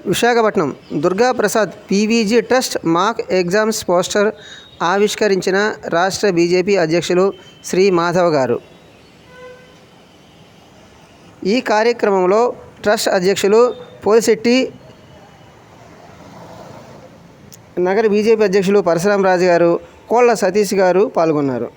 Visakhapatnam Durga Prasad PVG trust mock exams poster ఆవిష్కరించిన రాష్ట్ర BJP అధ్యక్షులు శ్రీ మాధవ్ గారు. ఈ కార్యక్రమంలో ట్రస్ట్ అధ్యక్షులు పోలిశెట్టి, నగర బీజేపీ అధ్యక్షులు పరశురాం రాజు గారు, కోళ్ల సతీష్ గారు పాల్గొన్నారు.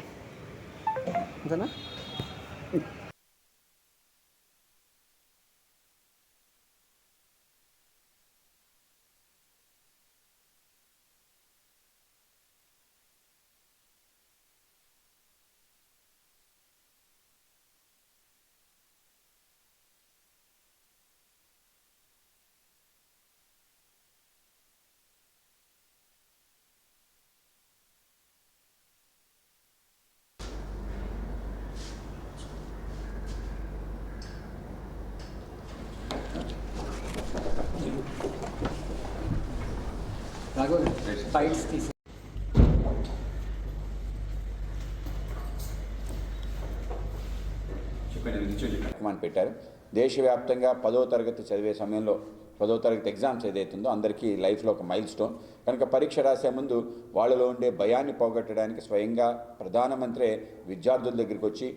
పెట్టారు. దేశవ్యాప్తంగా 10వ తరగతి చదివే సమయంలో 10వ తరగతి ఎగ్జామ్స్ ఏదైతుందో అందరికీ లైఫ్లో ఒక మైల్ స్టోన్ కనుక పరీక్ష రాసే ముందు వాళ్ళలో ఉండే భయాన్ని పోగొట్టడానికి స్వయంగా ప్రధానమంత్రి విద్యార్థుల దగ్గరికి వచ్చి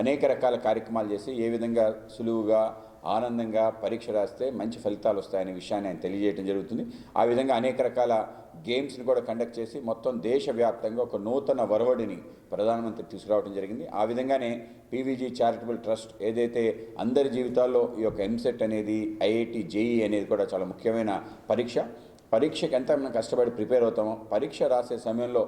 అనేక రకాల కార్యక్రమాలు చేసి ఏ విధంగా సులువుగా ఆనందంగా పరీక్ష రాస్తే మంచి ఫలితాలు వస్తాయనే విషయాన్ని ఆయన తెలియజేయడం జరుగుతుంది. ఆ విధంగా అనేక రకాల గేమ్స్ని కూడా కండక్ట్ చేసి మొత్తం దేశవ్యాప్తంగా ఒక నూతన ఒరవడిని ప్రధానమంత్రి తీసుకురావడం జరిగింది. ఆ విధంగానే పీవీజీ చారిటబుల్ ట్రస్ట్ ఏదైతే అందరి జీవితాల్లో ఈ యొక్క ఎంసెట్ అనేది, ఐఐటి, జేఈ అనేది కూడా చాలా ముఖ్యమైన పరీక్షకి ఎంత మనం కష్టపడి ప్రిపేర్ అవుతామో పరీక్ష రాసే సమయంలో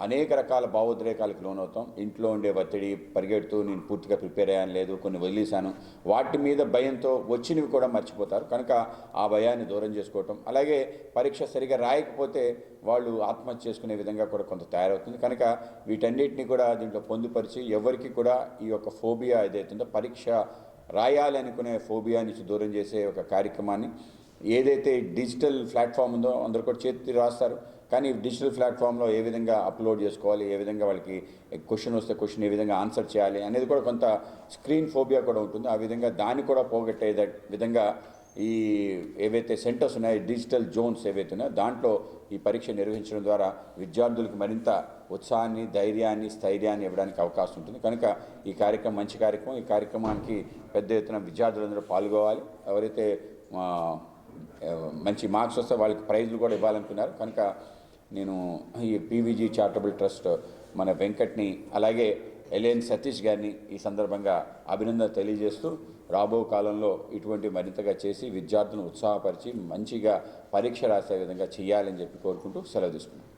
అనేక రకాల భావోద్రేకాలకు లోనవుతాం. ఇంట్లో ఉండే ఒత్తిడి, పరిగెడుతూ నేను పూర్తిగా ప్రిపేర్ అయ్యాను లేదు, కొన్ని వదిలేశాను, వాటి మీద భయంతో వచ్చినవి కూడా మర్చిపోతారు. కనుక ఆ భయాన్ని దూరం చేసుకోవటం, అలాగే పరీక్ష సరిగా రాయకపోతే వాళ్ళు ఆత్మహత్య చేసుకునే విధంగా కూడా కొంత తయారవుతుంది. కనుక వీటన్నిటిని కూడా దీంట్లో పొందుపరిచి ఎవరికి కూడా ఈ యొక్క ఫోబియా ఏదైతుందో పరీక్ష రాయాలి అనుకునే ఫోబియా నుంచి దూరం చేసే ఒక కార్యక్రమాన్ని ఏదైతే డిజిటల్ ప్లాట్ఫామ్ ఉందో అందరూ కూడా చేతి రాస్తారు, కానీ డిజిటల్ ప్లాట్ఫామ్లో ఏ విధంగా అప్లోడ్ చేసుకోవాలి, ఏ విధంగా వాళ్ళకి క్వశ్చన్ వస్తే క్వశ్చన్ ఏ విధంగా ఆన్సర్ చేయాలి అనేది కూడా కొంత స్క్రీన్ ఫోబియా కూడా ఉంటుంది. ఆ విధంగా దాన్ని కూడా పోగొట్టే విధంగా ఈ ఏవైతే సెంటర్స్ ఉన్నాయో, డిజిటల్ జోన్స్ ఏవైతే ఉన్నాయో దాంట్లో ఈ పరీక్ష నిర్వహించడం ద్వారా విద్యార్థులకు మరింత ఉత్సాహాన్ని, ధైర్యాన్ని, స్థైర్యాన్ని ఇవ్వడానికి అవకాశం ఉంటుంది. కనుక ఈ కార్యక్రమం మంచి కార్యక్రమం. ఈ కార్యక్రమానికి పెద్ద ఎత్తున విద్యార్థులందరూ పాల్గొవాలి. ఎవరైతే మంచి మార్క్స్ వస్తే వాళ్ళకి ప్రైజ్లు కూడా ఇవ్వాలనుకున్నారు. కనుక నేను ఈ పీవీజీ చారిటబుల్ ట్రస్ట్ మన వెంకట్ని అలాగే ఎల్ఎన్ సతీష్ గారిని ఈ సందర్భంగా అభినందన తెలియజేస్తూ రాబో కాలంలో ఇటువంటి మరింతగా చేసి విద్యార్థులను ఉత్సాహపరిచి మంచిగా పరీక్ష రాసే విధంగా చేయాలని చెప్పి కోరుకుంటూ సెలవు తీసుకున్నాను.